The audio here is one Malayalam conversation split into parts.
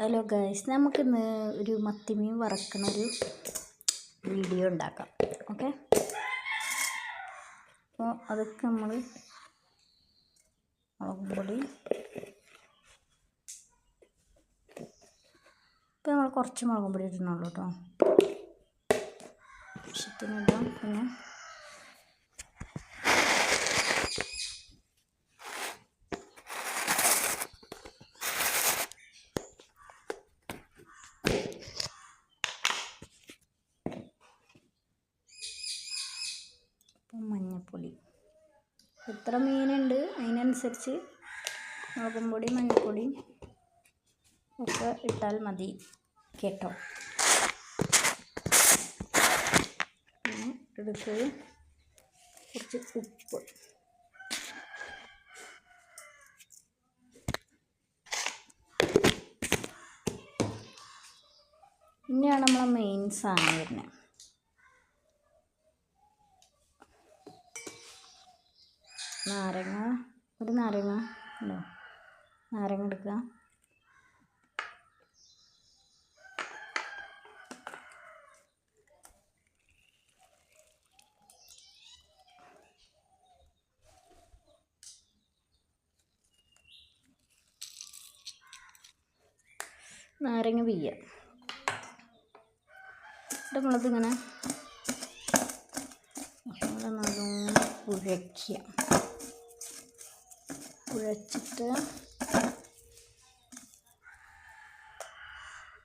ഹലോ ഗൈസ്, നമുക്കിന്ന് ഒരു മത്തിമീൻ വറക്കണ ഒരു വീഡിയോ ഉണ്ടാക്കാം. ഓക്കെ, അപ്പോൾ അതൊക്കെ നമ്മൾ മുളകും പൊടി, ഇപ്പോൾ നമ്മൾ കുറച്ച് മുളകും പൊടി ഇടുന്നുള്ളൂ കേട്ടോ, ആവശ്യത്തിനിടാം. പിന്നെ മഞ്ഞൾപ്പൊടി, എത്ര മീനുണ്ട് അതിനനുസരിച്ച് മുളകും പൊടി മഞ്ഞൾപ്പൊടി ഒക്കെ ഇട്ടാൽ മതി കേട്ടോ. പിന്നെ എടുത്ത് കുറച്ച് ഉപ്പ്, ഇനിയാണ് നമ്മളെ മെയിൻ സാധനം വരുന്നത്. നാരങ്ങ, ഒരു നാരങ്ങ ഉണ്ടോ, നാരങ്ങ എടുക്കുക. നാരങ്ങ പിയ്യുക. നമ്മളിതിങ്ങനെ നല്ലോണം കുഴയ്ക്കുക. കുഴച്ചിട്ട്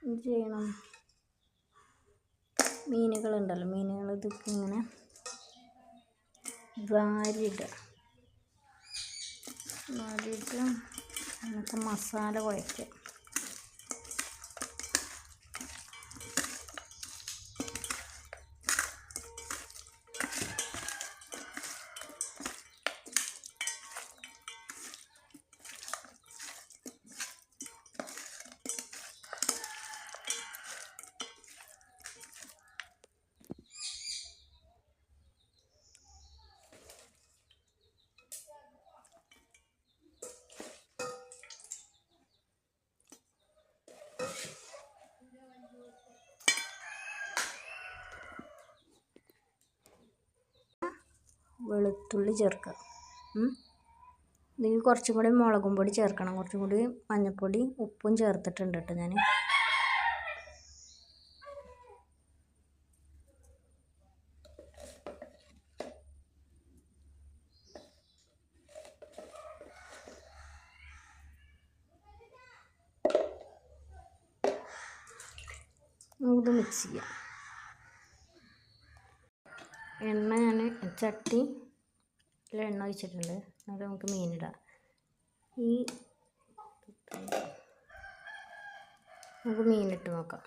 എന്ത് ചെയ്യണം, മീനുകളുണ്ടല്ലോ, മീനുകൾ ഇതൊക്കെ ഇങ്ങനെ വാരിയിട്ട് നമുക്ക് മസാല കുഴയ്ക്കുക. വെളുത്തുള്ളി ചേർക്കുക. ഇതിൽ കുറച്ചും കൂടി മുളകും പൊടി ചേർക്കണം, കുറച്ചും കൂടി മഞ്ഞൾപ്പൊടി ഉപ്പും ചേർത്തിട്ടുണ്ട് കേട്ടോ ഞാൻ. ഇത് മിക്സ് ചെയ്യാം. എണ്ണ ഞാൻ ചട്ടിയിൽ എണ്ണ ഒഴിച്ചിട്ടുണ്ട്, അത് നമുക്ക് മീനിടാം. നമുക്ക് മീനിട്ട് നോക്കാം.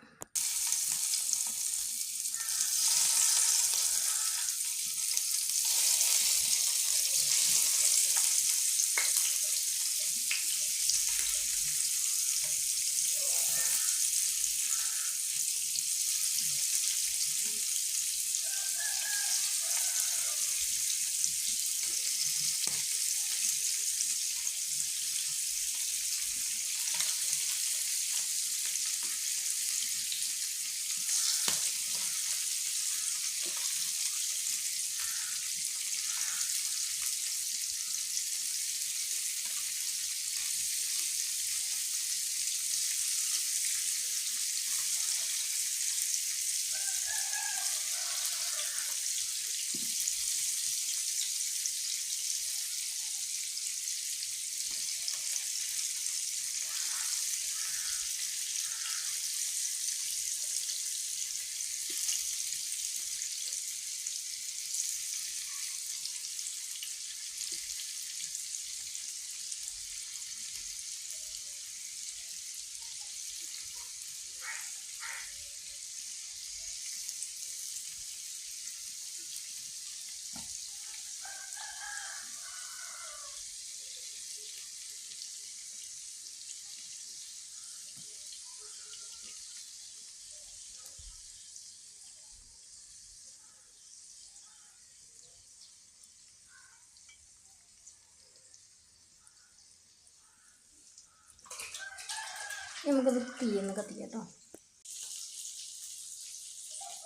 നമുക്കത് തീയൊന്ന് കത്തിക്കാം കേട്ടോ.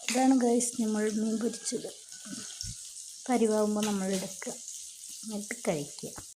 ഇതാണ് ഗൈസ് നമ്മൾ മീൻ പൊരിച്ചത്. പരിവാകുമ്പോൾ നമ്മൾ എടുക്കുക, എന്നിട്ട് കഴിക്കുക.